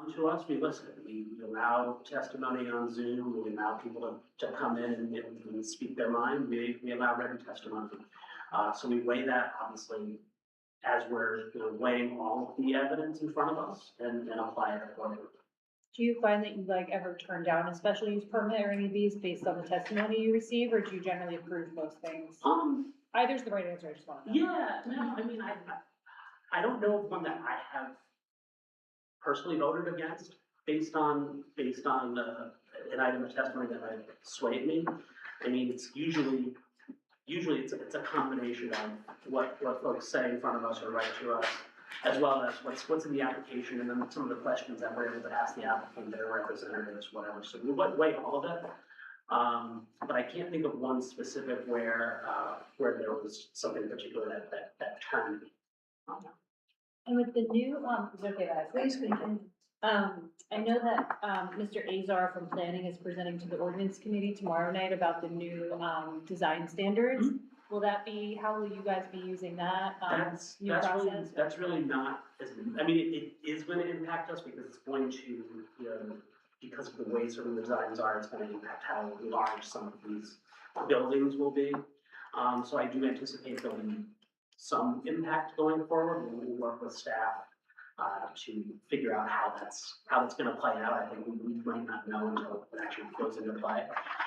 come to us, we listen. We allow testimony on Zoom, we allow people to come in and speak their mind, we allow written testimony. So we weigh that, obviously, as we're, weighing all of the evidence in front of us and apply it accordingly. Do you find that you like ever turn down a special use permit or any of these based on the testimony you receive, or do you generally approve most things? Either's the right answer, I just want to know. Yeah, no, I mean, I don't know of one that I have personally voted against based on an item of testimony that might swayed me. I mean, it's usually it's a combination of what folks say in front of us or write to us, as well as what's in the application, and then some of the questions that we're able to ask the applicant, their representatives, whatever. So we weigh all of it. But I can't think of one specific where there was something in particular that turned me. And with the new, is it okay that I Please continue. I know that, Mr. Azar from planning is presenting to the ordinance committee tomorrow night about the new, design standards. Mhm. Will that be, how will you guys be using that, new That's process? really not as, I mean, it is going to impact us because it's going to, because of the way certain designs are, it's going to impact how large some of these buildings will be. So I do anticipate there'll be some impact going forward. We'll work with staff to figure out how that's going to play out. I think we might not know until it actually goes into play.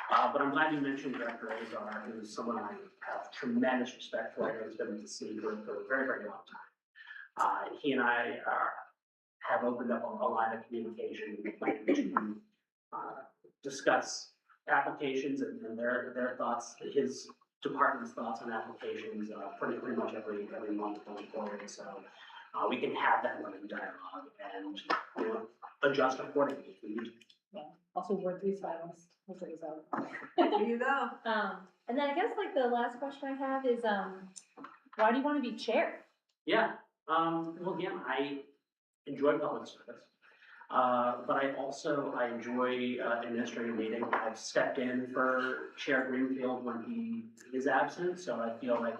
But I'm glad you mentioned Director Azar, who's someone I have tremendous respect for. He's been in the city for a very, very long time. He and I have opened up a line of communication to discuss applications and their thoughts, his department's thoughts on applications pretty much every month going forward. So we can have that running dialogue and adjust accordingly if we need to. Yeah, also word these files, Mr. Azar. There you go. And then I guess like the last question I have is, why do you want to be chair? Yeah, well, again, I enjoy public service, but I enjoy administrative meetings. I've stepped in for Chair Greenfield when he is absent, so I feel like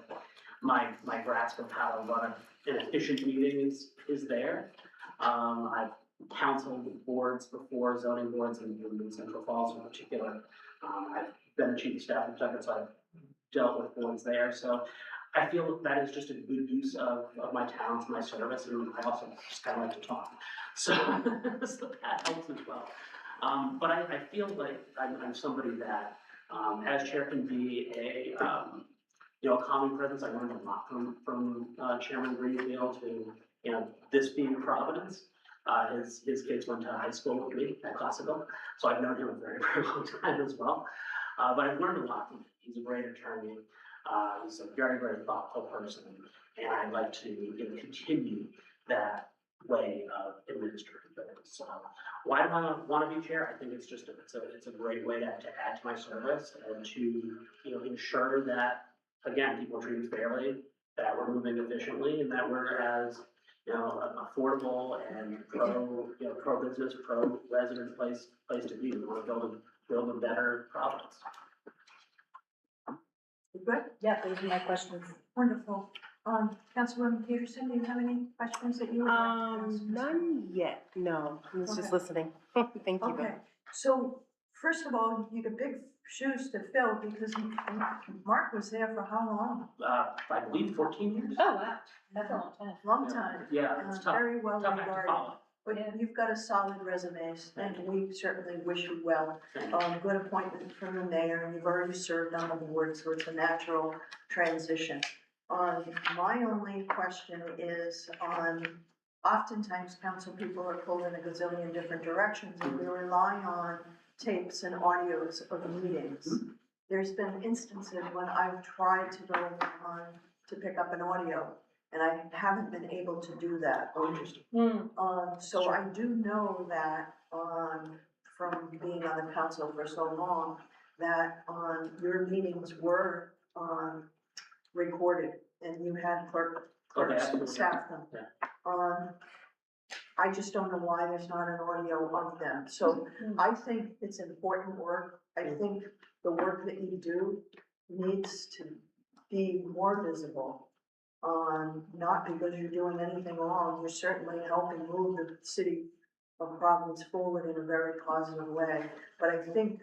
my grasp of how to run an efficient meeting is there. I've counseled boards before, zoning boards in Central Falls in particular. I've been a chief of staff executive, so I've dealt with boards there. So I feel that is just a good use of my talents, my service, and I also just kind of like to talk. So, so that helps as well. But I feel like I'm somebody that, as chair, can be a calming presence. I learned a lot from Chairman Greenfield, who, this being Providence. His kids went to high school with me at Classical, so I've known him a very, very long time as well. But I've learned a lot from him. He's a great attorney. He's a very, very thoughtful person, and I'd like to continue that way of administrating things. So why do I want to be chair? I think it's just it's a great way to add to my service and to ensure that, again, people are treated fairly, that we're moving efficiently, and that we're as affordable and pro business, pro resident place to be. We want to build a better Providence. Good, Yeah, those are my questions. wonderful. Councilwoman Peterson, do you have any questions that you would like to ask? None yet, no, I was just listening. Thank you. Okay, so first of all, you got big shoes to fill because Mark was there for how long? I believe 14 years. Oh, wow, that's a long time. Long time. Yeah, it's tough. Very well Tough act to regarded. follow. But you've got a solid resume, and we certainly wish you well. Good appointment from the mayor, and you've already served on the board, so it's a natural transition. My only question is oftentimes council people are pulled in a gazillion different directions, and we rely on tapes and audios of meetings. There's been instances when I've tried to go on to pick up an audio, and I haven't been able to do that. Oh, interesting. So I do know that, from being on the council for so long, that, your meetings were, recorded, and you had clerks staff them. Yeah. I just don't know why there's not an audio of them. So I think it's important work. I think the work that you do needs to be more visible. Not because you're doing anything wrong, you're certainly helping move the city Providence forward in a very positive way. But I think,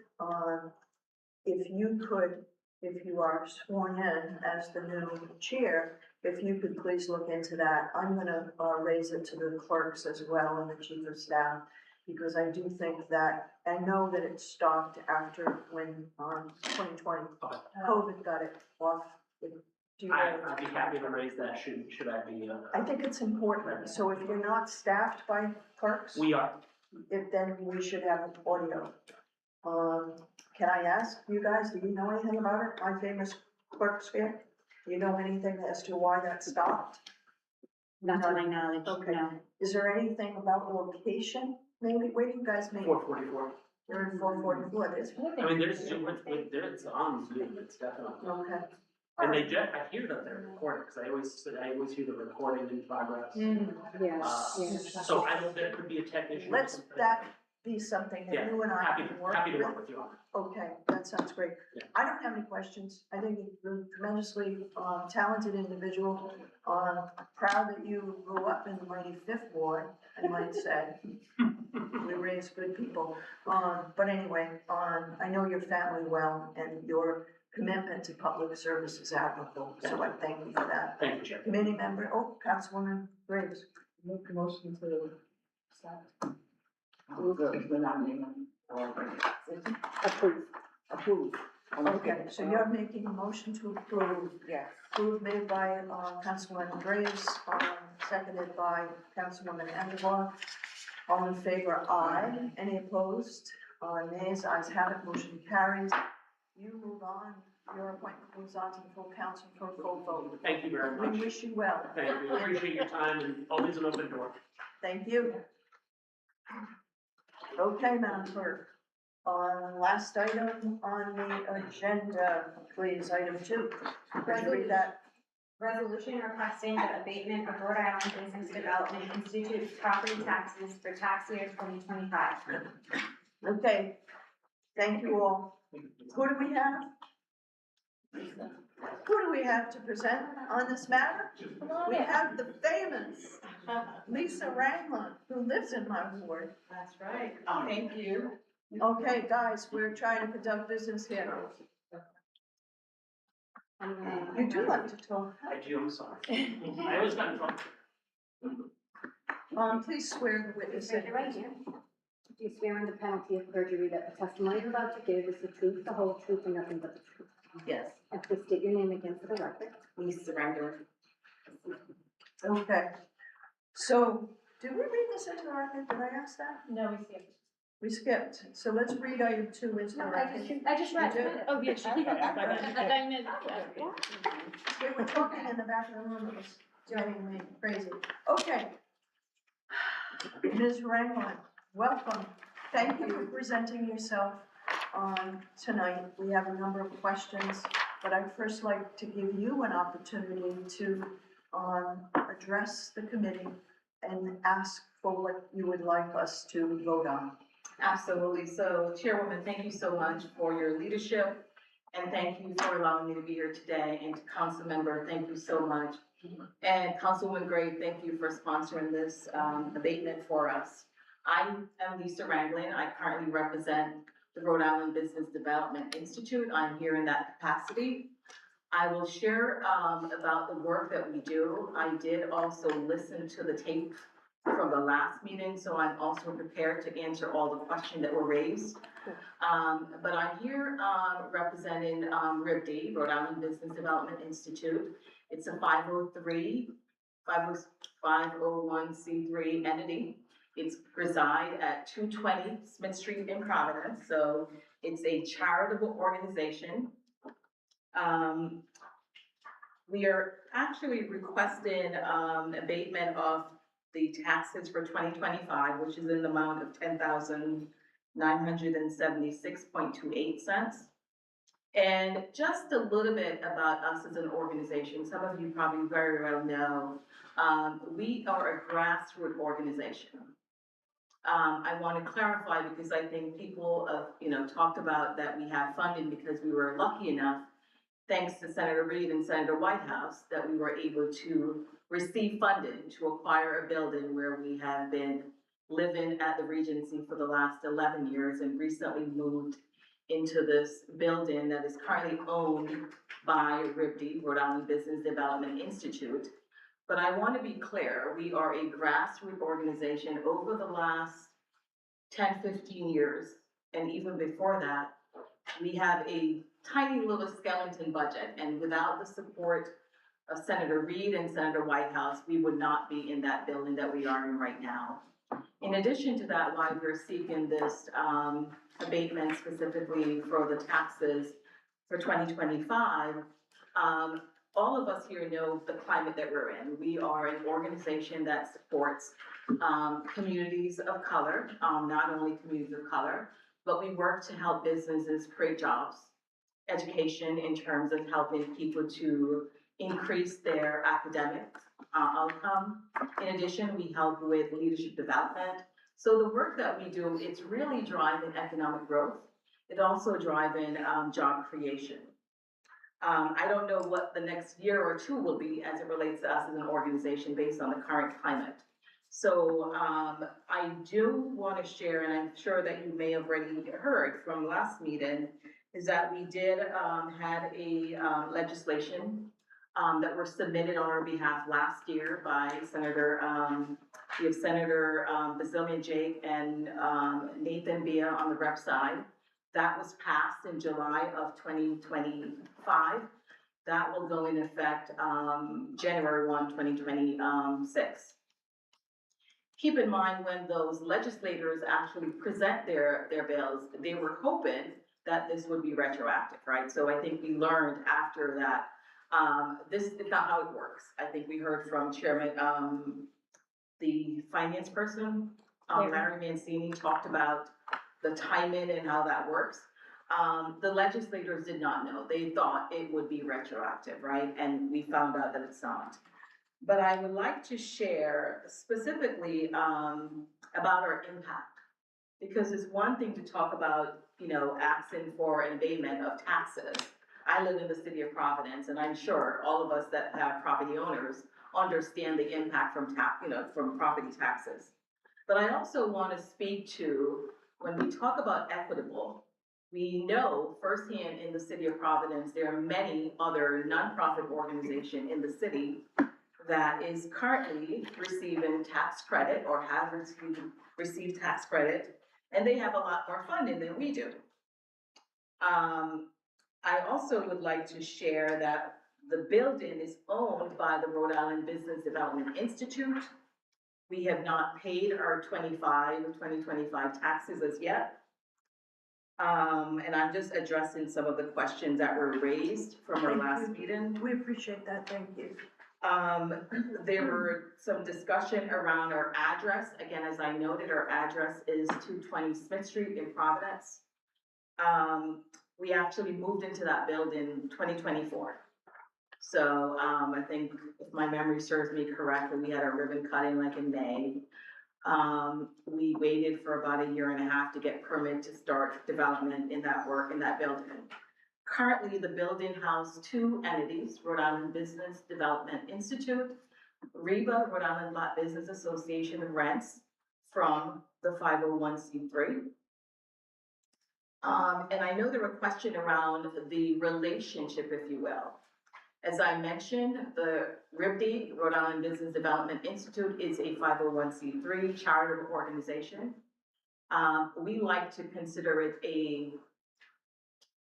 if you could, if you are sworn in as the new chair, if you could please look into that. I'm gonna, raise it to the clerks as well and the chief of staff, because I do think that, I know that it stopped after when, 2020, COVID got it off. I'd be happy to raise that, should I be, I think it's important, so if you're not staffed by clerks, we are. then we should have audio. Can I ask you guys, do you know anything about it, my famous clerk sphere? Do you know anything as to why that stopped? Not to my knowledge, Okay. no. Is there anything about location, maybe, where do you guys meet? 444. You're in 444, there's, I mean, there's Zoom, it's on Zoom, it's definitely. okay. And I hear that they're recording, because I always hear the recording in progress. Yes. So I don't, there could be a technician or Let's something. that be something that Yeah, you and I happy, can work happy to with. work with you on it. Okay, that sounds great. Yeah. I don't have any questions. I think you're a tremendously talented individual. Proud that you grew up in the mighty Fifth Ward, I might say. We raised good people. But anyway, I know your family well, and your commitment to public service is admirable, so I thank you for that. Thank you, Chair. Committee member, Councilwoman Graves. Make a motion to start. The nomination. Approve. Okay, so you're making a motion to approve. Yes. Approved made by, Councilwoman Graves, seconded by Councilwoman Andujar. All in favor, aye. Any opposed? Nays, ayes have it, motion carries. You move on, your appointment moves on to the full council for a full vote. Thank you very We much. wish you well. Thank you, appreciate your time and always an open door. Thank you. Okay, Madam Clerk. Last item on the agenda, please, item 2. Could you read that? Resolution requesting the abatement of Rhode Island Business Development Institute's property taxes for tax year 2025. Okay, thank you all. Who do we have? Who do we have to present on this matter? We have the famous Lisa Rangland, who lives in my ward. That's right. Thank you. Okay, guys, we're trying to conduct business here. You do like to talk. I do, I'm sorry. I always got in trouble. Please swear the witness in. Right here. Do you swear under penalty of perjury that the testimony you're about to give is the truth, the whole truth, and nothing but the truth? Yes. And please state your name again for the record. Lisa Rangland. Okay. So, did we read this into the record? Did I ask that? No, we skipped. We skipped. So let's read item 2 into the record. I just read You did? it. Oh, yeah, she did. I meant. We were talking in the back of the room, it was driving me crazy. Okay. Ms. Rangland, welcome. Thank you for presenting yourself tonight. We have a number of questions, but I'd first like to give you an opportunity to address the committee and ask for what you would like us to vote on. Absolutely. So Chairwoman, thank you so much for your leadership, and thank you for allowing me to be here today. And to Council Member, thank you so much. And Councilwoman Gray, thank you for sponsoring this abatement for us. I am Lisa Rangland. I currently represent the Rhode Island Business Development Institute. I'm here in that capacity. I will share about the work that we do. I did also listen to the tape from the last meeting, so I'm also prepared to answer all the questions that were raised. But I'm here representing RIBD, Rhode Island Business Development Institute. It's a 501c3 entity. It's reside at 220 Smith Street in Providence, so it's a charitable organization. We are actually requesting abatement of the taxes for 2025, which is in the amount of $10,976.28. And just a little bit about us as an organization. Some of you probably very well know, we are a grassroots organization. I want to clarify because I think people have, talked about that we have funding because we were lucky enough, thanks to Senator Reid and Senator Whitehouse, that we were able to receive funding to acquire a building where we have been living at the Regency for the last 11 years and recently moved into this building that is currently owned by RIBD, Rhode Island Business Development Institute. But I want to be clear, we are a grassroots organization. Over the last 10, 15 years, and even before that, we have a tiny little skeleton budget, and without the support of Senator Reid and Senator Whitehouse, we would not be in that building that we are in right now. In addition to that, why we're seeking this abatement specifically for the taxes for 2025, all of us here know the climate that we're in. We are an organization that supports communities of color, not only communities of color, but we work to help businesses create jobs, education in terms of helping people to increase their academic outcome. In addition, we help with leadership development. So the work that we do, it's really driving economic growth. It's also driving job creation. I don't know what the next year or two will be as it relates to us as an organization based on the current climate. So I do want to share, and I'm sure that you may have already heard from last meeting, is that we did had a legislation that were submitted on our behalf last year by Senator, we have Senator Bazillion Jake and Nathan Bia on the rep side. That was passed in July of 2025. That will go in effect January 1, 2026. Keep in mind, when those legislators actually present their bills, they were hoping that this would be retroactive, right? So I think we learned after that, this is not how it works. I think we heard from Chairman, the finance person, Larry Mancini, talked about the timing and how that works. The legislators did not know. They thought it would be retroactive, right? And we found out that it's not. But I would like to share specifically about our impact, because it's one thing to talk about, you know, asking for an abatement of taxes. I live in the city of Providence, and I'm sure all of us that have property owners understand the impact from from property taxes. But I also want to speak to, when we talk about equitable, we know firsthand in the city of Providence, there are many other nonprofit organizations in the city that is currently receiving tax credit or have received tax credit, and they have a lot more funding than we do. I also would like to share that the building is owned by the Rhode Island Business Development Institute. We have not paid our 2025 taxes as yet. And I'm just addressing some of the questions that were raised from our last meeting. We appreciate that, thank you. There were some discussion around our address. Again, as I noted, our address is 220 Smith Street in Providence. We actually moved into that building in 2024. So I think if my memory serves me correctly, we had a ribbon cutting like in May. We waited for about 1.5 years to get permit to start development in that building. Currently, the building houses 2 entities, Rhode Island Business Development Institute, REBA, Rhode Island Black Business Association, rents from the 501c3. And I know there were questions around the relationship, if you will. As I mentioned, the RIBD, Rhode Island Business Development Institute, is a 501c3 charitable organization. We like to consider it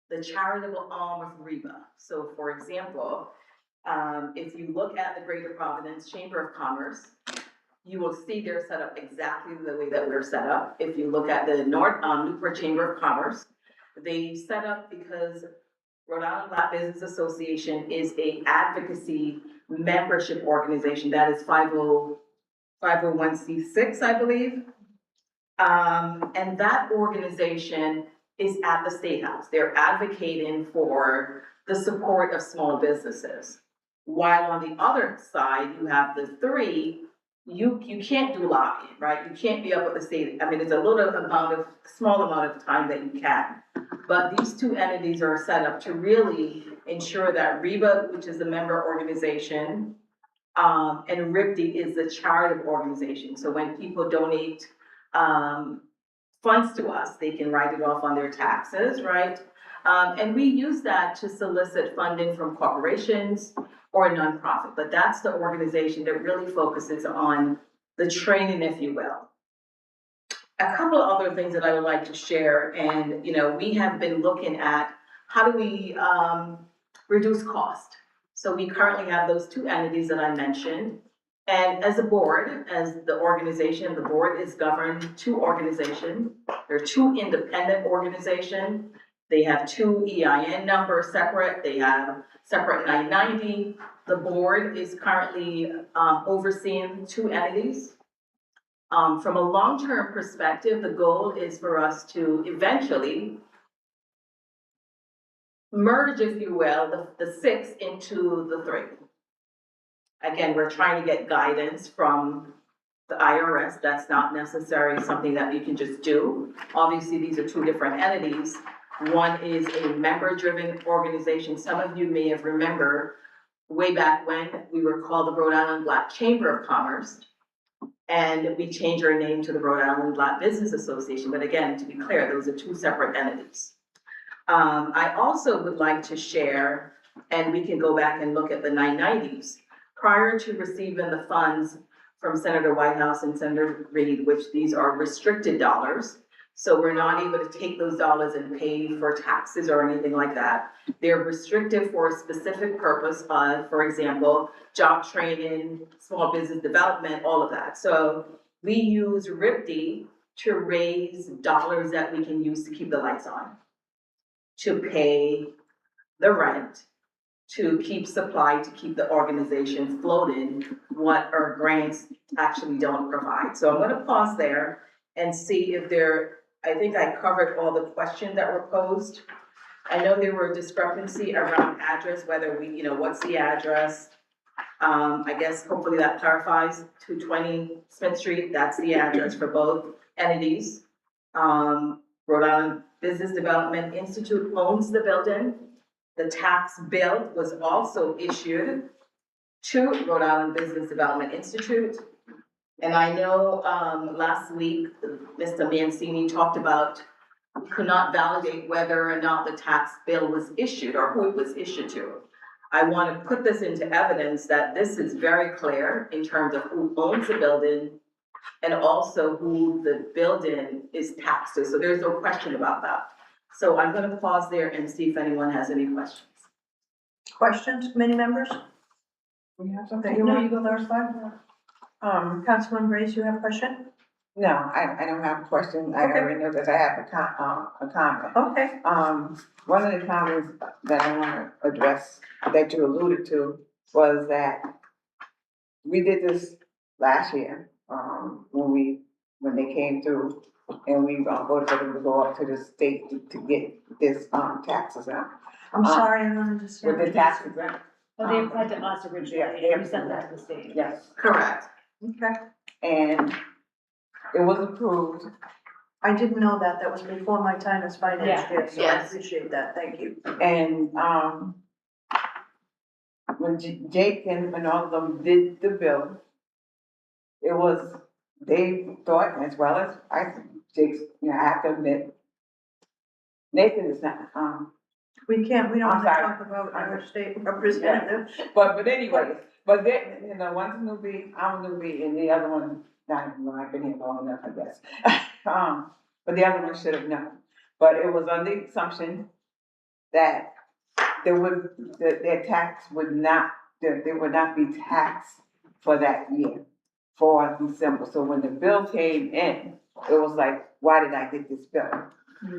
the charitable arm of REBA. So for example, if you look at the Greater Providence Chamber of Commerce, you will see they're set up exactly the way that we're set up. If you look at the Newport Chamber of Commerce, they set up because Rhode Island Black Business Association is a advocacy membership organization that is 501c6, I believe. And that organization is at the State House. They're advocating for the support of small businesses. While on the other side, you have the 3, you can't do lobbying, right? You can't be up at the state. I mean, it's a small amount of time that you can. But these 2 entities are set up to really ensure that REBA, which is the member organization, and RIBD is the charitable organization. So when people donate funds to us. They can write it off on their taxes, right? And we use that to solicit funding from corporations or a nonprofit, but that's the organization that really focuses on the training, if you will. A couple of other things that I would like to share, and, we have been looking at how do we, reduce cost? So we currently have those two entities that I mentioned. And as a board, as the organization, the board is governed two organizations. They're two independent organizations. They have two EIN numbers separate. They have separate 990. The board is currently overseeing two entities. From a long-term perspective, the goal is for us to eventually merge, if you will, the six into the three. Again, we're trying to get guidance from the IRS. That's not necessarily something that you can just do. Obviously, these are two different entities. One is a member-driven organization. Some of you may have remembered way back when we were called the Rhode Island Black Chamber of Commerce. And we changed our name to the Rhode Island Black Business Association. But again, to be clear, those are two separate entities. I also would like to share, and we can go back and look at the 990s. Prior to receiving the funds from Senator Whitehouse and Senator Reid, which these are restricted dollars, so we're not able to take those dollars and pay for taxes or anything like that. They're restricted for a specific purpose of, for example, job training, small business development, all of that. So we use RIPD to raise dollars that we can use to keep the lights on, to pay the rent, to keep supply, to keep the organization floating, what our grants actually don't provide. So I'm gonna pause there and see if I think I covered all the questions that were posed. I know there were discrepancy around address, whether what's the address? I guess hopefully that clarifies. 220 Smith Street, that's the address for both entities. Rhode Island Business Development Institute owns the building. The tax bill was also issued to Rhode Island Business Development Institute. And I know, last week, Mr. Mancini talked about, could not validate whether or not the tax bill was issued or who it was issued to. I want to put this into evidence that this is very clear in terms of who owns the building and also who the building is taxed to. So there's no question about that. So I'm gonna pause there and see if anyone has any questions. Questions, committee members? We have That something? you want to go first, Councilman Grace, you have a question? No, I don't have a question. I Okay. already know that I have a comment. Okay. One of the comments that I want to address that you alluded to was that we did this last year, when they came through and we voted for them to go up to the state to get this, taxes out. I'm sorry, I don't understand. With the taxes out. Well, they applied to us originally, Yeah, we sent that to the state. Yes, Correct. Okay, and it was approved. I didn't know that, that was before my time as finance Yeah. chair, so I Yes. appreciate that, thank you. And, when Jake and all of them did the bill, it was, they thought, as well as Jake's, I have to admit, Nathan is not, We don't I'm want to sorry. talk about our state representative. but anyways, but they, one's a newbie, I'm a newbie, and the other one, not even, I've been here long enough, I guess. But the other one should have known, but it was on the assumption that their tax would not, they would not be taxed for that year, for December. So when the bill came in, it was like, why did I get this bill?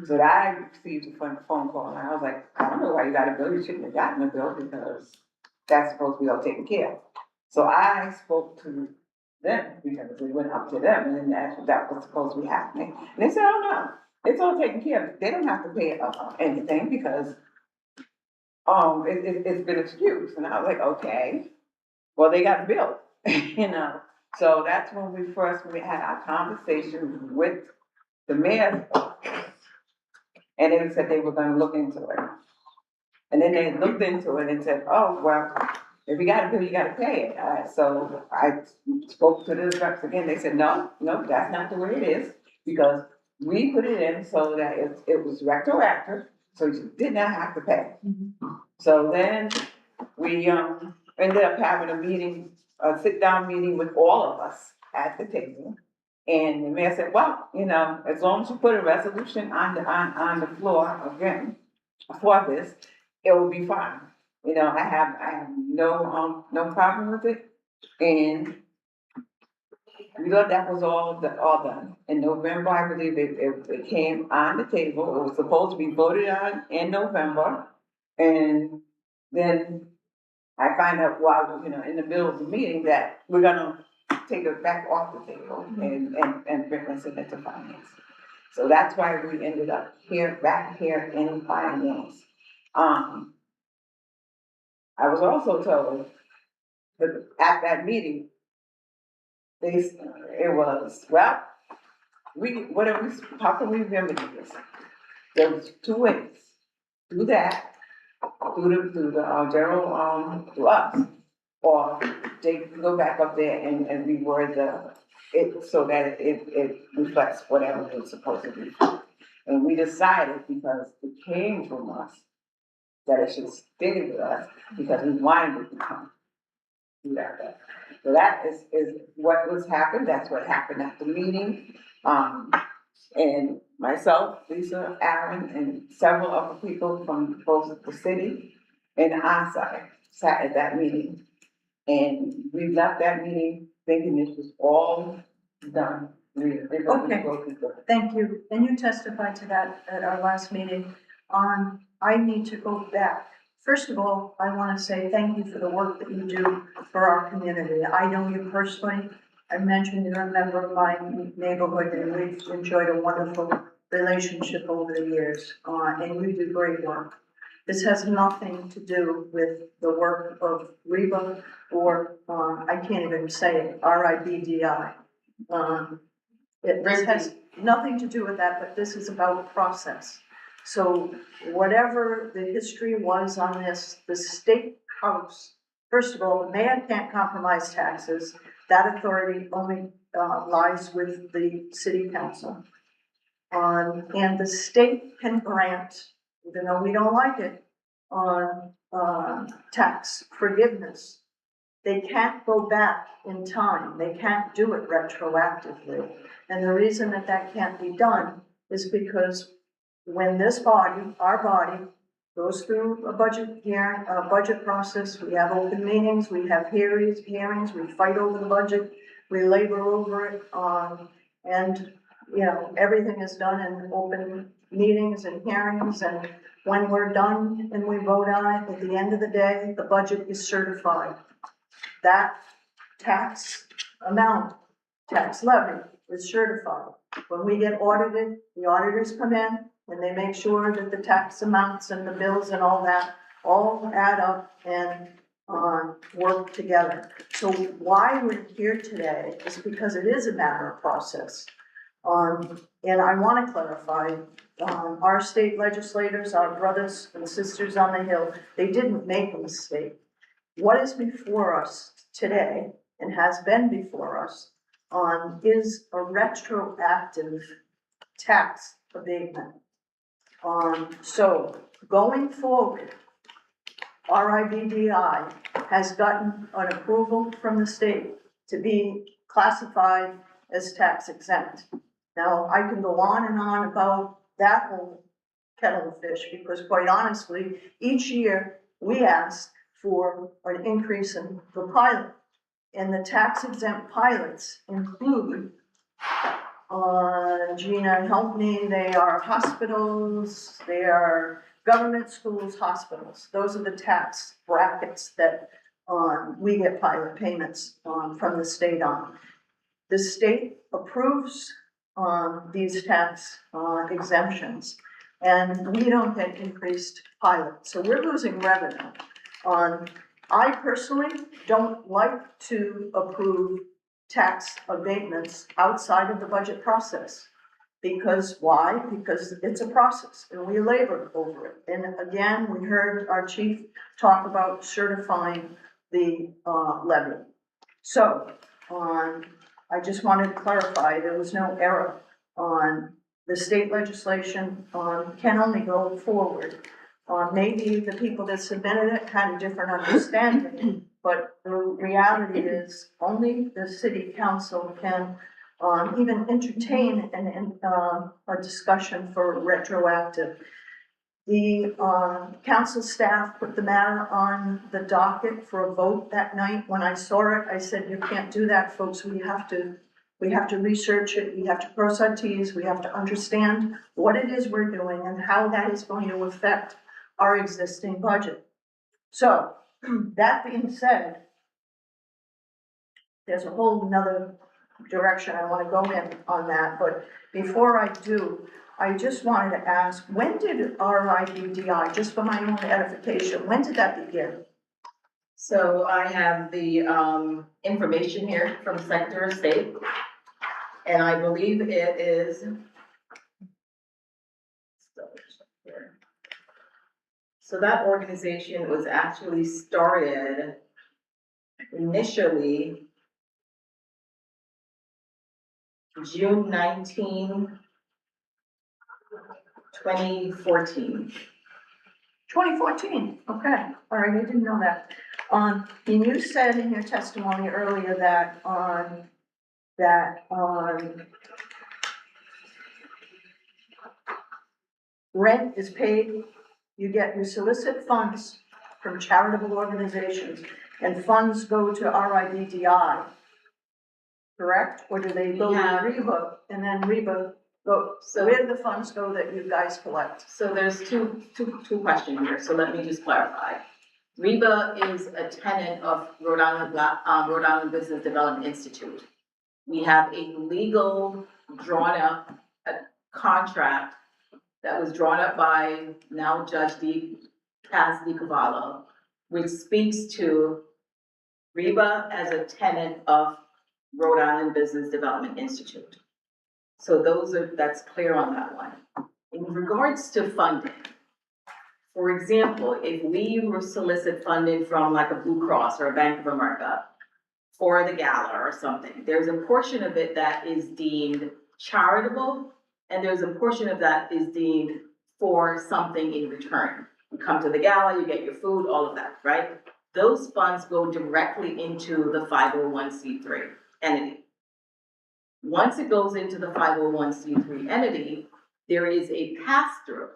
So I received a phone call, and I was like, I don't know why you got a bill, you shouldn't have gotten a bill, because that's supposed to be all taken care of. So I spoke to them, because it went up to them, and then that was supposed to be happening. And they said, oh no, it's all taken care of, they don't have to pay anything, because it's been excused. And I was like, okay, well, they got the bill, So that's when we had our conversation with the mayor's office. And they said they were gonna look into it. And then they looked into it and said, oh, well, if you got a bill, you gotta pay it. So I spoke to the reps again, they said, no, that's not the way it is. because we put it in so that it was retroactive, so you did not have to pay. So then we, ended up having a meeting, a sit-down meeting with all of us at the table. And the mayor said, well, as long as you put a resolution on the floor again for this, it will be fine. I have no problem with it. And we thought that was all done. In November, I believe it came on the table. It was supposed to be voted on in November. And then I find out while, in the middle of the meeting that we're gonna take it back off the table and send it to finance. So that's why we ended up back here in finance. I was also told that at that meeting, it was, well, how can we remedy this? There was two ways. Do that, through the general, to us, or they can go back up there and reword it so that it reflects whatever it's supposed to be. And we decided, because it came from us, that it should stay with us, because we wanted it to come. Do that. So that is what was happened, that's what happened at the meeting. And myself, Lisa, Aaron, and several other people from both the city and our side sat at that meeting. And we left that meeting thinking this was all done. Okay. Thank you. And you testified to that at our last meeting. I need to go back. First of all, I want to say thank you for the work that you do for our community. I know you personally. I mentioned you're a member of my neighborhood, and we've enjoyed a wonderful relationship over the years, and you do great work. This has nothing to do with the work of REBA or, I can't even say it, RIBDI. This has nothing to do with that, but this is about process. So whatever the history was on this, the state house, first of all, the mayor can't compromise taxes. That authority only lies with the city council. And the state can grant, even though we don't like it, on tax forgiveness. They can't go back in time. They can't do it retroactively. And the reason that that can't be done is because when this body, our body, goes through a budget hearing, a budget process, we have open meetings, we have hearings, we fight over the budget, we labor over it, and, everything is done in open meetings and hearings, and when we're done and we vote on it, at the end of the day, the budget is certified. That tax amount, tax levy is certified. When we get audited, the auditors come in and they make sure that the tax amounts and the bills and all that all add up and work together. So why we're here today is because it is a matter of process. And I want to clarify, our state legislators, our brothers and sisters on the Hill, they didn't make a mistake. What is before us today and has been before us is a retroactive tax abatement. So going forward, RIBDI has gotten an approval from the state to be classified as tax exempt. Now, I can go on and on about that whole kettle of fish, because quite honestly, each year we ask for an increase in the pilot. And the tax exempt pilots include, Gina, help me, they are hospitals, they are government schools, hospitals. Those are the tax brackets that we get pilot payments from the state on. The state approves these tax exemptions, and we don't get increased pilot. So we're losing revenue. I personally don't like to approve tax abatements outside of the budget process. Because why? Because it's a process and we labor over it. And again, we heard our chief talk about certifying the levy. So I just wanted to clarify, there was no error The state legislation, can only go forward. Maybe the people that submitted it had a different understanding, but the reality is only the city council can, even entertain a discussion for retroactive. The council staff put the matter on the docket for a vote that night. When I saw it, I said, you can't do that, folks. We have to research it. We have to cross our Ts. We have to understand what it is we're doing and how that is going to affect our existing budget. So, that being said, there's a whole nother direction I wanna go in on that, but before I do, I just wanted to ask, when did RIDDI, just for my own edification, when did that begin? So I have the, information here from Secretary of State, and I believe it is. So that organization was actually started initially June 19, 2014. 2014, okay, all right, I didn't know that. And you said in your testimony earlier that rent is paid, you solicit funds from charitable organizations, and funds go to RIDDI, correct? Or do they go to Yeah. REBA, and then REBA go, So- where do the funds go that you guys collect? So there's two questions here, so let me just clarify. REBA is a tenant of Rhode Island Business Development Institute. We have a legal drawn up, contract that was drawn up by now Judge Cass DiCavallo, which speaks to REBA as a tenant of Rhode Island Business Development Institute. So that's clear on that one. In regards to funding, for example, if we were solicit funding from like a Blue Cross or a Bank of America for the gala or something, there's a portion of it that is deemed charitable, and there's a portion of that is deemed for something in return. You come to the gala, you get your food, all of that, right? Those funds go directly into the 501c3 entity. Once it goes into the 501c3 entity, there is a pass-through.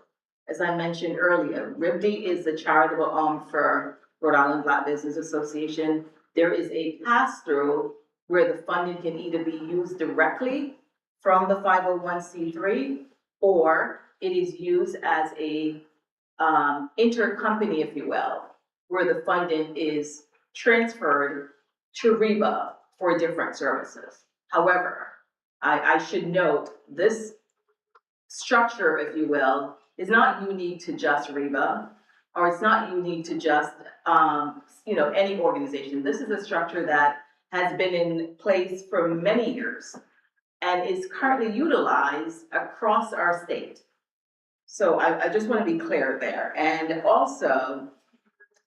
As I mentioned earlier, RIBD is the charitable arm for Rhode Island Black Business Association. There is a pass-through where the funding can either be used directly from the 501c3, or it is used as a intercompany, if you will, where the funding is transferred to REBA for different services. However, I should note, this structure, if you will, is not unique to just REBA, or it's not unique to just, any organization. This is a structure that has been in place for many years and is currently utilized across our state. So I just want to be clear there. And also,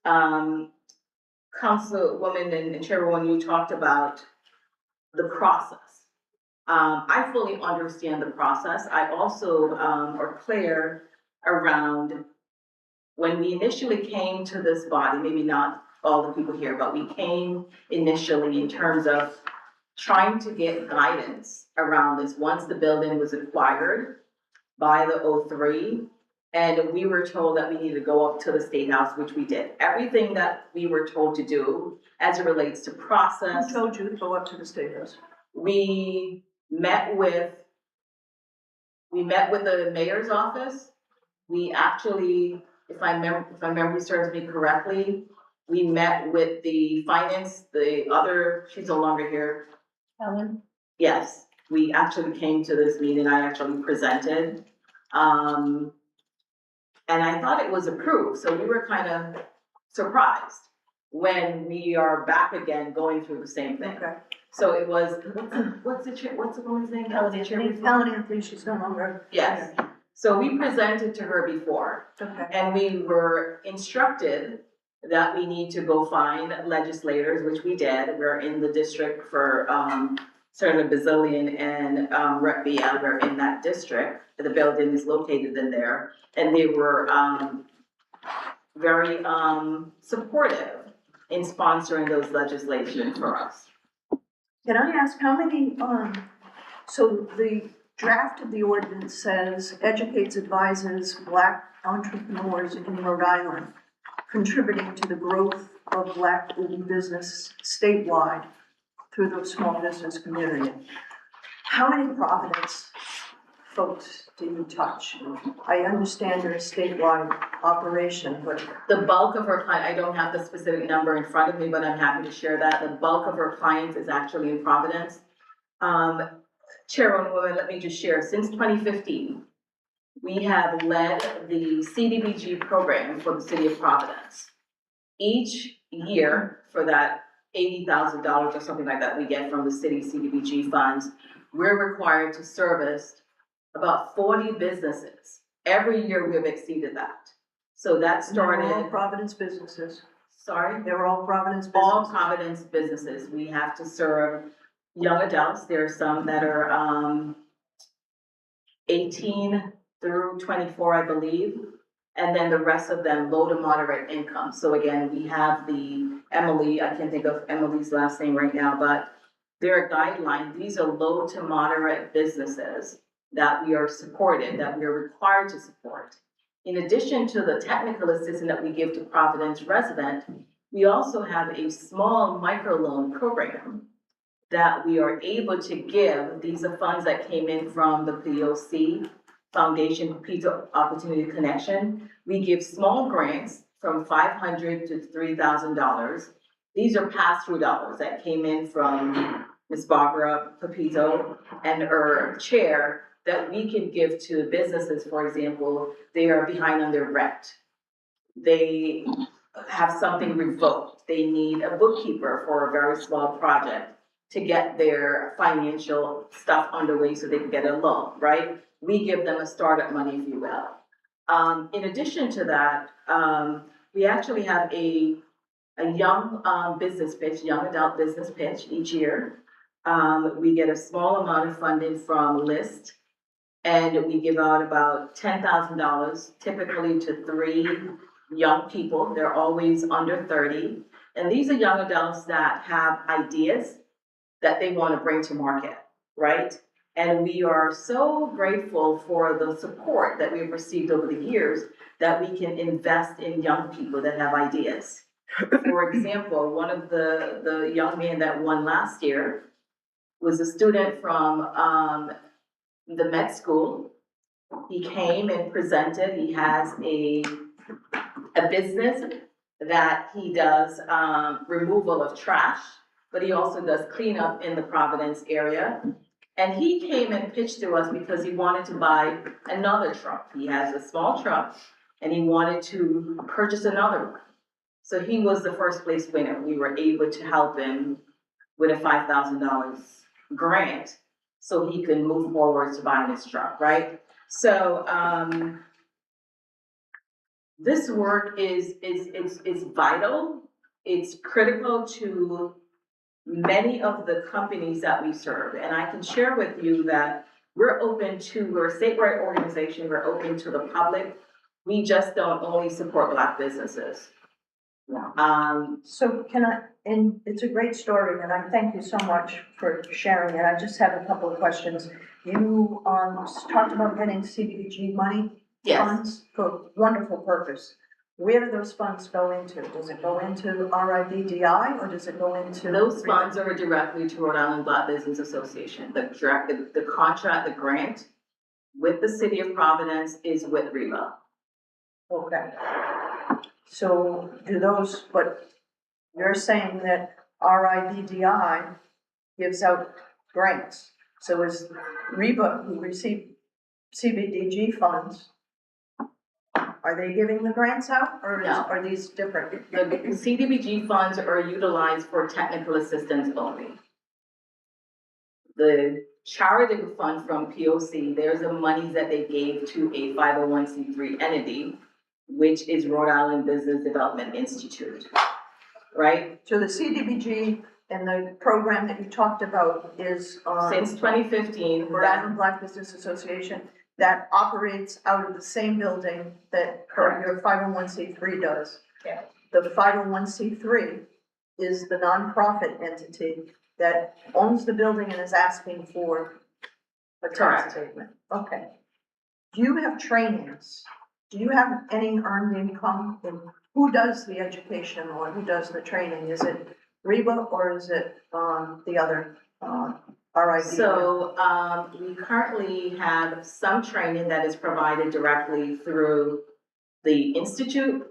Councilwoman and Chairwoman, you talked about the process. I fully understand the process. I also are clear around when we initially came to this body, maybe not all the people here, but we came initially in terms of trying to get guidance around this once the building was acquired by the 03. And we were told that we needed to go up to the State House, which we did. Everything that we were told to do as it relates to process. Who told you to go up to the State House? We met with the mayor's office. We actually, if my memory serves me correctly, we met with the finance, she's no longer here. Ellen? Yes, we actually came to this meeting, I actually presented. And I thought it was approved, so we were kind of surprised when we are back again going through the same thing. Okay. So it was, what's the woman's name? Ellen Anthony. Ellen Anthony, she's no longer. Yes, so we presented to her before, Okay. and we were instructed that we need to go find legislators, which we did. We're in the district for, Senator Bazillion and, Rep. Biel were in that district. The building is located in there, and they were, very, supportive in sponsoring those legislation for us. Can I ask how many, so the draft of the ordinance says educates, advises Black entrepreneurs in Rhode Island, contributing to the growth of Black-owned business statewide through the small business community. How many Providence folks do you touch? I understand you're a statewide operation, but The bulk of her client, I don't have the specific number in front of me, but I'm happy to share that. The bulk of her clients is actually in Providence. Chairwoman, let me just share, since 2015, we have led the CDBG program for the city of Providence. Each year, for that $80,000 or something like that we get from the city CDBG funds, we're required to service about 40 businesses. Every year we have exceeded that. So that they're all started, Providence businesses. sorry? They're all Providence businesses. All Providence businesses, we have to serve young adults, there are some that are, 18 through 24, I believe. And then the rest of them low to moderate income. So again, we have the Emily, I can't think of Emily's last name right now, but their guideline, these are low to moderate businesses that we are supported, that we are required to support. In addition to the technical assistance that we give to Providence resident, we also have a small microloan program that we are able to give. These are funds that came in from the POC Foundation Pizza Opportunity Connection. We give small grants from $500 to $3,000. These are pass-through dollars that came in from Ms. Barbara Pepito and her chair that we can give to businesses. For example, they are behind on their rent. They have something revoked. They need a bookkeeper for a very small project to get their financial stuff underway so they can get a loan, right? We give them a startup money, if you will. In addition to that, we actually have a young business pitch, young adult business pitch each year. We get a small amount of funding from LIST, and we give out about $10,000 typically to 3 young people. They're always under 30. And these are young adults that have ideas that they want to bring to market, right? And we are so grateful for the support that we've received over the years that we can invest in young people that have ideas. For example, one of the young men that won last year was a student from the med school. He came and presented. He has a business that he does removal of trash, but he also does cleanup in the Providence area. And he came and pitched to us because he wanted to buy another truck. He has a small truck and he wanted to purchase another one. So he was the first place winner. We were able to help him with a $5,000 grant so he could move forward to buying his truck, right? So, this work is vital. It's critical to many of the companies that we serve. And I can share with you that we're a statewide organization, we're open to the public. We just don't only support Black businesses. So can I, and it's a great story, and I thank you so much for sharing it. I just have a couple of questions. You, talked about getting CDBG money. Yes, Funds for wonderful purpose. Where do those funds go into? Does it go into RIBDI or does it go into? those funds are directly to Rhode Island Black Business Association. The contract, the grant with the city of Providence is with REBA. Okay. So do those, but you're saying that RIBDI gives out grants. So is REBA, who receive CBDG funds, are they giving the grants out or No. are these different? The CDBG funds are utilized for technical assistance only. The charitable fund from POC, there's the monies that they gave to a 501c3 entity, which is Rhode Island Business Development Institute, right? So the CDBG And the program that you talked about is, Since 2015, Rhode Island Black Business Association, that operates out of the same building that Correct. your 501c3 does. Yeah. The 501c3 is the nonprofit entity that owns the building and is asking for a Correct. tax statement. Okay. Do you have trainings? Do you have any earned income? And who does the education or who does the training? Is it REBA or is it, the other, RID? So, we currently have some training that is provided directly through the Institute,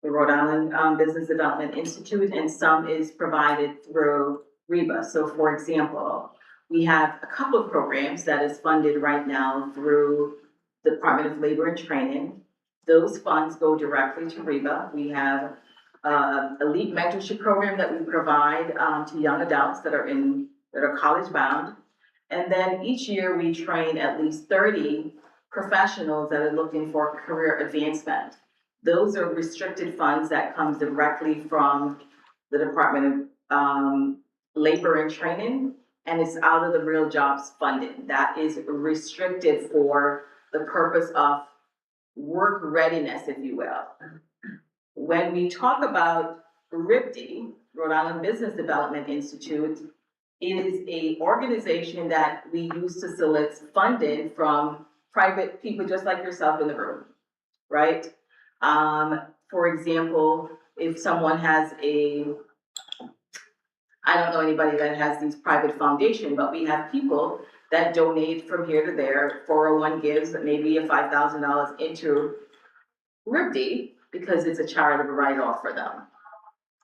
the Rhode Island Business Development Institute, and some is provided through REBA. So for example, we have a couple of programs that is funded right now through the Department of Labor and Training. Those funds go directly to REBA. We have elite mentorship program that we provide to young adults that are college bound. And then each year we train at least 30 professionals that are looking for career advancement. Those are restricted funds that comes directly from the Department of Labor and Training, and it's out of the Real Jobs funding. That is restricted for the purpose of work readiness, if you will. When we talk about RIBD, Rhode Island Business Development Institute, it is a organization that we use to solicit funding from private people just like yourself in the room, right? For example, if someone has I don't know anybody that has these private foundation, but we have people that donate from here to there. 401 gives maybe a $5,000 into RIBD because it's a charitable write-off for them.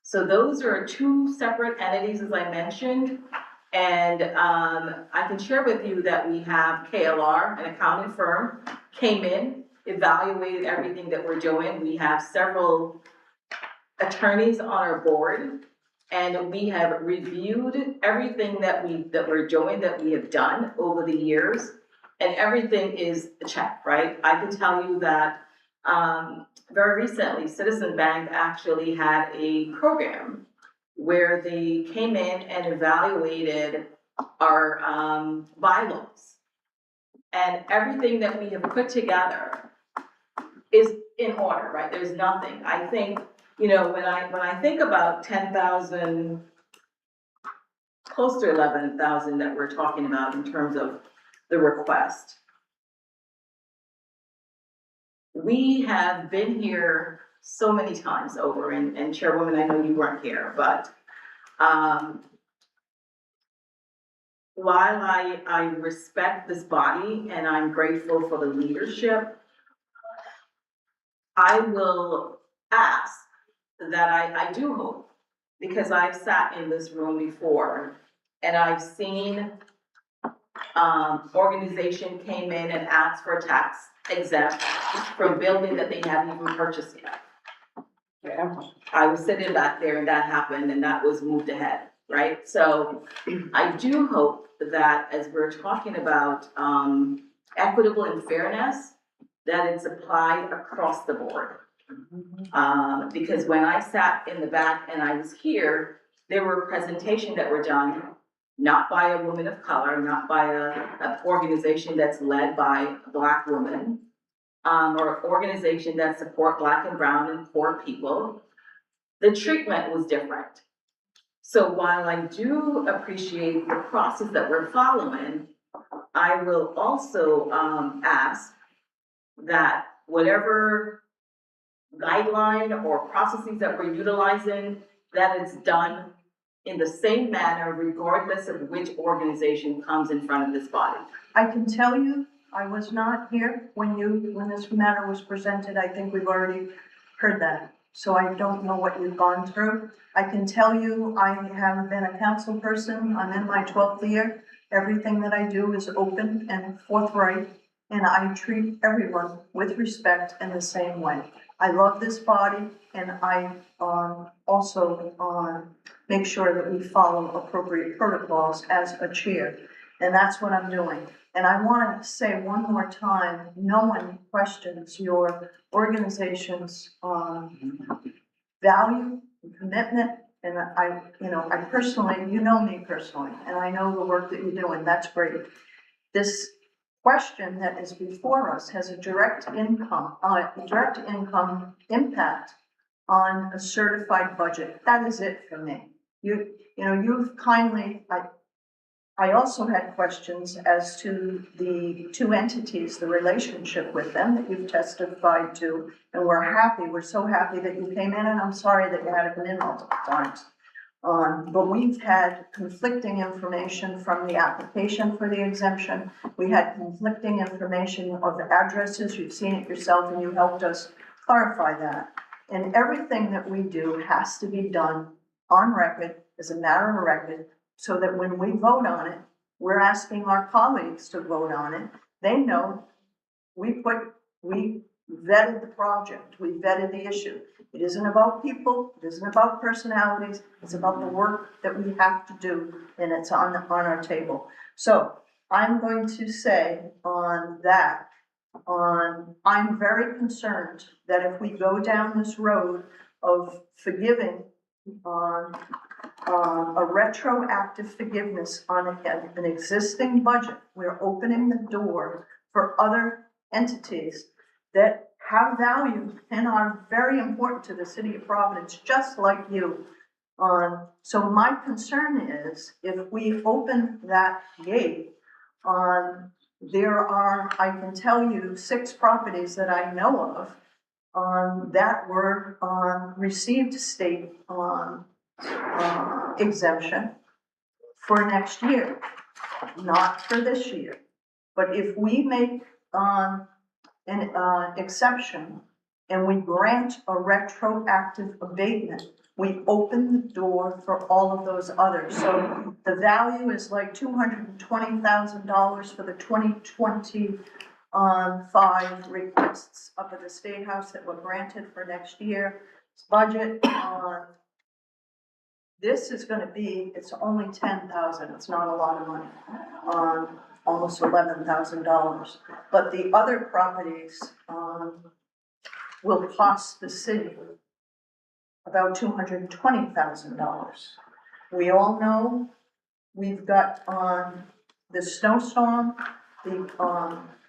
So those are two separate entities, as I mentioned. And I can share with you that we have KLR, an accounting firm, came in, evaluated everything that we're doing. We have several attorneys on our board, and we have reviewed everything that we're doing, that we have done over the years, and everything is a check, right? I can tell you that very recently, Citizen Bank actually had a program where they came in and evaluated our bylaws. And everything that we have put together is in order, right? There's nothing. I think, when I think about 10,000, close to 11,000 that we're talking about in terms of the request, we have been here so many times over, and Chairwoman, I know you weren't here, but while I respect this body and I'm grateful for the leadership, I will ask that I do hope, because I've sat in this room before and I've seen organization came in and asked for tax exempt for a building that they haven't even purchased yet. Yeah. I was sitting back there and that happened and that was moved ahead, right? So I do hope that as we're talking about equitable and fairness, that it's applied across the board. Because when I sat in the back and I was here, there were presentations that were done, not by a woman of color, not by an organization that's led by a Black woman, or organization that support Black and brown and poor people. The treatment was different. So while I do appreciate the process that we're following, I will also ask that whatever guideline or processes that we're utilizing, that it's done in the same manner regardless of which organization comes in front of this body. I can tell you, I was not here when this matter was presented. I think we've already heard that. So I don't know what you've gone through. I can tell you, I have been a council person. I'm in my 12th year. Everything that I do is open and forthright, and I treat everyone with respect in the same way. I love this body, and I also make sure that we follow appropriate protocols as a chair, and that's what I'm doing. And I want to say one more time, no one questions your organization's value, commitment, and I personally, you know me personally, and I know the work that you do, and that's great. This question that is before us has a direct income impact on a certified budget. That is it for me. You've kindly, I also had questions as to the two entities, the relationship with them that you've testified to, and we're so happy that you came in, and I'm sorry that you had to come in multiple times. But we've had conflicting information from the application for the exemption. We had conflicting information of the addresses. You've seen it yourself, and you helped us clarify that. And everything that we do has to be done on record, as a matter of record, so that when we vote on it, we're asking our colleagues to vote on it. They know we vetted the project, we vetted the issue. It isn't about people, it isn't about personalities, it's about the work that we have to do, and it's on our table. So I'm going to say on that, I'm very concerned that if we go down this road of forgiving a retroactive forgiveness on an existing budget, we're opening the door for other entities that have value and are very important to the city of Providence, just like you. So my concern is if we open that gate, there are, I can tell you, 6 properties that I know of that were received state exemption for next year, not for this year. But if we make an exception and we grant a retroactive abatement, we open the door for all of those others. So the value is like $220,000 for the 2025 requests up at the State House that were granted for next year's budget. This is gonna be, it's only $10,000, it's not a lot of money, almost $11,000. But the other properties, will cost the city about $220,000. We all know we've got the snowstorm,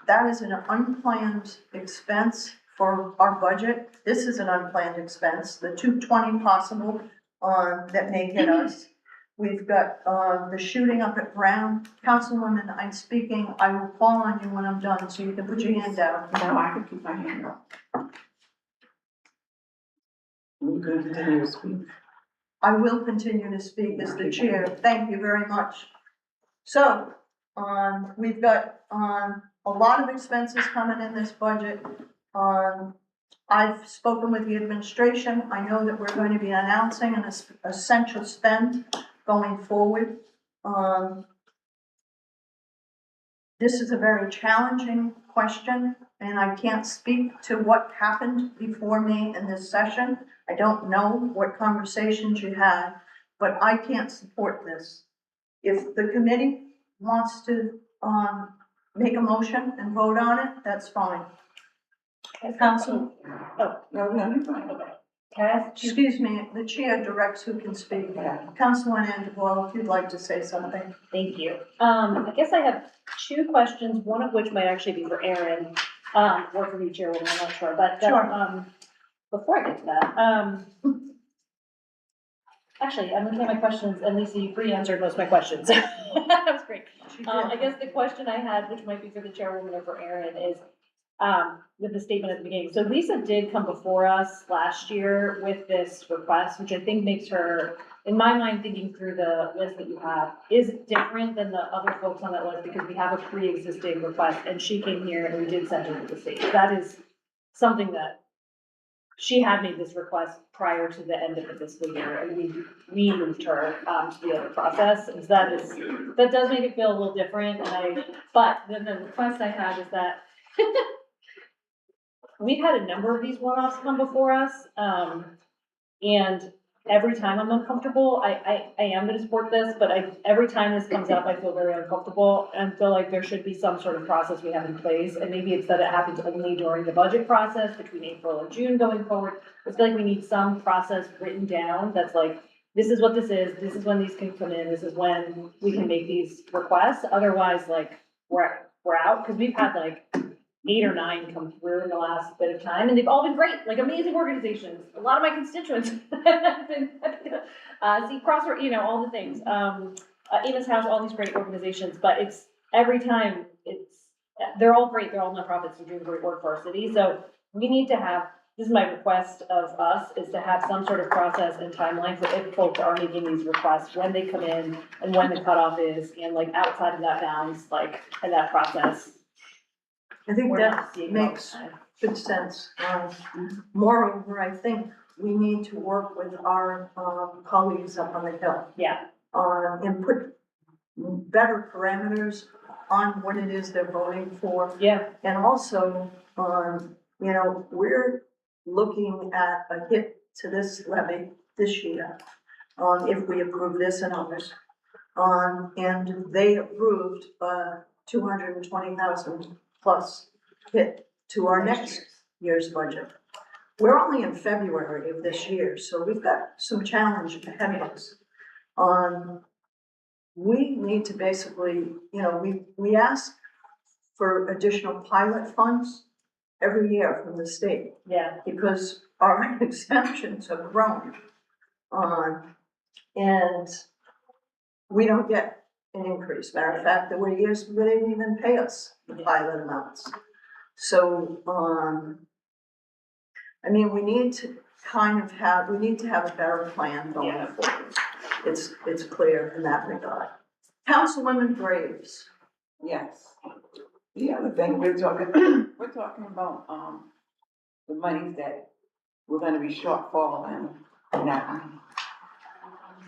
that is an unplanned expense for our budget. This is an unplanned expense, the $220 possible that may hit us. We've got the shooting up at Brown. Councilwoman, I'm speaking, I will call on you when I'm done, so you can put your hand down. No, I can keep my hand up. We're gonna continue to speak. I will continue to speak as the chair. Thank you very much. So, we've got a lot of expenses coming in this budget. I've spoken with the administration. I know that we're going to be announcing an essential spend going forward. This is a very challenging question, and I can't speak to what happened before me in this session. I don't know what conversations you had, but I can't support this. If the committee wants to make a motion and vote on it, that's fine. Council, No, you're fine. excuse me, the chair directs who can speak. Councilman Angelou, if you'd like to say something. Thank you. I guess I have 2 questions, one of which might actually be for Aaron, or for you, Chairwoman, I'm not sure, but, Sure. before I get to that, actually, I'm looking at my questions, and Lisa, you pre-answered most of my questions. That was great. I guess the question I had, which might be for the Chairwoman or for Aaron, is, with the statement at the beginning. So Lisa did come before us last year with this request, which I think makes her, in my mind, thinking through the list that you have, is different than the other folks on that list because we have a pre-existing request and she came here and we did send her to the state. That is something that she had made this request prior to the end of the fiscal year and we moved her to the other process. And that does make it feel a little different. But then the request I have is that we've had a number of these one-offs come before us, and every time I'm uncomfortable, I am gonna support this, but every time this comes up, I feel very uncomfortable, and feel like there should be some sort of process we have in place, and maybe it's that it happens only during the budget process between April and June going forward. I feel like we need some process written down that's like, this is what this is when these can come in, this is when we can make these requests, otherwise, like, we're out, because we've had like 8 or 9 come through in the last bit of time, and they've all been great, like amazing organizations. A lot of my constituents have been, see, Crossroad, you know, all the things. Amos House, all these great organizations, but it's, every time, they're all great, they're all nonprofits, they're doing great work for our city, so we need to have, this is my request of us, is to have some sort of process and timeline for if folks are making these requests, when they come in, and when the cutoff is, and like outside of that bounds, like, in that process. I think We're that not seeing it all the makes time. good sense. Moreover, I think we need to work with our colleagues up on the Hill. Yeah, And put better parameters on what it is they're voting for. yeah, And also, you know, we're looking at a hit to this levy this year, if we approve this and others. And they approved, 220,000 plus hit to our next year's budget. We're only in February of this year, so we've got some challenge ahead of us. We need to basically, you know, we ask for additional pilot funds every year from the state, yeah, because our exemptions have grown. And we don't get an increase. Matter of fact, there were years where they didn't even pay us the pilot amounts. So, I mean, we need to have a better plan going Yeah. forward. It's clear in that regard. Councilwoman Graves. Yes. The other thing, we're talking about, the monies that we're gonna be shortfall in now.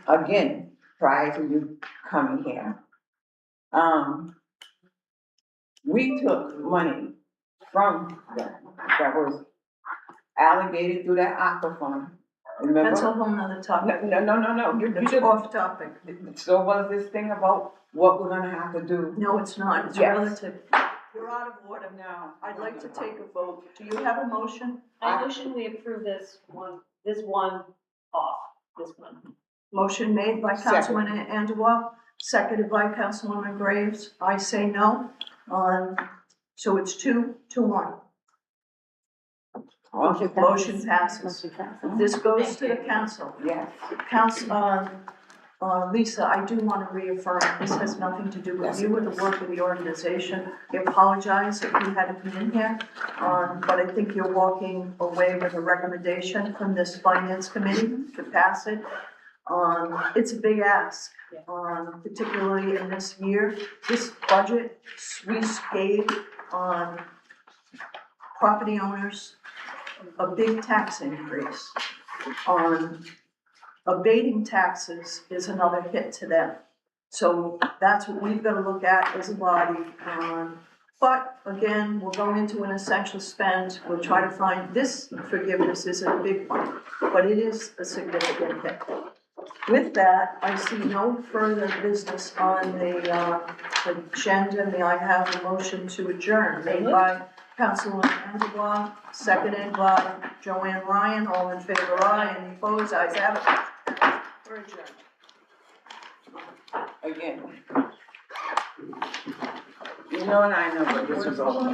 Again, prior to you coming here, we took money from that was allocated through that ARPA fund, remember? That's a whole nother topic. No, you It's did. off topic. So was this thing about what we're gonna have to do? No, it's not. It's Yes. relative. You're out of order now. I'd like to take a vote. Do you have a motion? I motion we approve this one off, this one. Motion made by Second. Councilwoman Andujar, seconded by Councilwoman Graves. I say no. So it's 2-1. Motion passes. This goes to the council. Yes. Lisa, I do want to reaffirm, this has nothing to do with you or the work of the organization. I apologize if you had to come in here, but I think you're walking away with a recommendation from this finance committee to pass it. It's a big ask, particularly in this year. This budget, we gave property owners a big tax increase. Abating taxes is another hit to them. So that's what we've got to look at as a body. But again, we'll go into an essential spend. We'll try to find, this forgiveness isn't a big one, but it is a significant hit. With that, I see no further business on the agenda. May I have a motion to adjourn? Made by Councilwoman Andujar, seconded by Joanne Ryan. All in favor, aye. Any opposed? Ayes have it. We're adjourned. Again. You know and I know, but this was all.